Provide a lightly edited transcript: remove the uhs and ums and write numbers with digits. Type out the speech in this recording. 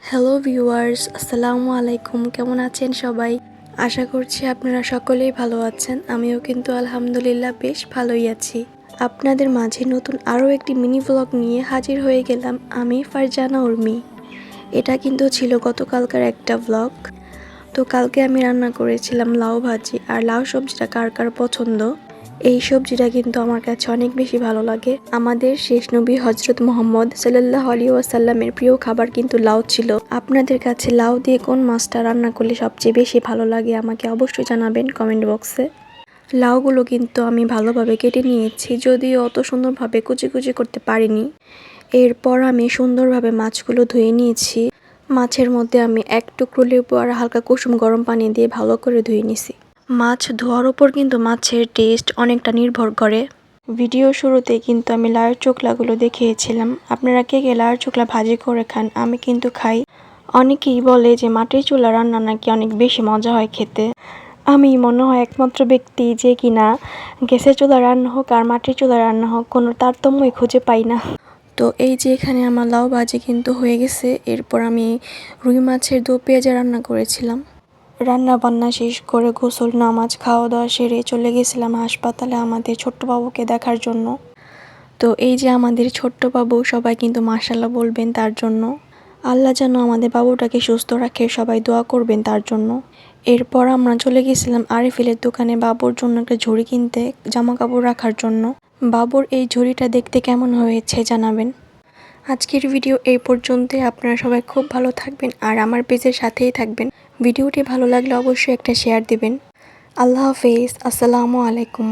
Hello viewers, আসসালামু আলাইকুম। কেমন আছেন সবাই? আশা করছি আপনারা সকলেই ভালো আছেন। আমিও কিন্তু আলহামদুলিল্লাহ বেশ ভালোই আছি। আপনাদের মাঝে নতুন আরও একটি মিনি ব্লগ নিয়ে হাজির হয়ে গেলাম আমি, ফারজানা উর্মি। এটা কিন্তু ছিল গতকালকার একটা ব্লগ। তো কালকে আমি রান্না করেছিলাম লাউ ভাজি। আর লাউ সবজিটা কার কার পছন্দ, এই সবজিটা কিন্তু আমার কাছে অনেক বেশি ভালো লাগে। আমাদের শেষ নবী হজরত মুহাম্মদ সাল্লাল্লাহু আলাইহি ওয়াসাল্লামের প্রিয় খাবার কিন্তু লাউ ছিল। আপনাদের কাছে লাউ দিয়ে কোন মাছটা রান্না করলে সবচেয়ে বেশি ভালো লাগে আমাকে অবশ্যই জানাবেন কমেন্ট বক্সে। লাউগুলো কিন্তু আমি ভালোভাবে কেটে নিয়েছি, যদিও অত সুন্দরভাবে কুচি কুচি করতে পারিনি। এরপর আমি সুন্দরভাবে মাছগুলো ধুয়ে নিয়েছি। মাছের মধ্যে আমি এক টুকরো লেবু আর হালকা কুসুম গরম পানি দিয়ে ভালো করে ধুয়ে নিছি। মাছ ধোয়ার উপর কিন্তু মাছের টেস্ট অনেকটা নির্ভর করে। ভিডিও শুরুতে কিন্তু আমি লাউয়ের চোখলাগুলো দেখিয়েছিলাম। আপনারা কে কে লাউয়ের চোখলা ভাজি করে খান? আমি কিন্তু খাই। অনেকেই বলে যে মাটির চুলা রান্না নাকি অনেক বেশি মজা হয় খেতে। আমি মনে হয় একমাত্র ব্যক্তি যে কিনা গ্যাসের চুলা রান্না হোক আর মাটির চুলা রান্না হোক কোনো তারতম্যই খুঁজে পাই না। তো এই যে এখানে আমার লাউ ভাজি কিন্তু হয়ে গেছে। এরপর আমি রুই মাছের দো পেঁয়াজা রান্না করেছিলাম। রান্না বান্না শেষ করে গোসল নামাজ খাওয়া দাওয়া সেরে চলে গেছিলাম হাসপাতালে আমাদের ছোট্ট বাবুকে দেখার জন্য। তো এই যে আমাদের ছোট্ট বাবু, সবাই কিন্তু মাশাআল্লাহ বলবেন তার জন্য। আল্লাহ যেন আমাদের বাবুটাকে সুস্থ রাখে, সবাই দোয়া করবেন তার জন্য। এরপর আমরা চলে গেছিলাম আরিফিলের দোকানে বাবুর জন্য একটা ঝুড়ি কিনতে, জামা কাপড় রাখার জন্য। বাবুর এই ঝুড়িটা দেখতে কেমন হয়েছে জানাবেন। আজকের ভিডিও এই পর্যন্তই। আপনারা সবাই খুব ভালো থাকবেন আর আমার পেজের সাথেই থাকবেন। ভিডিওটি ভালো লাগলে অবশ্যই একটা শেয়ার দিবেন। আল্লাহ হাফেজ, আসসালামু আলাইকুম।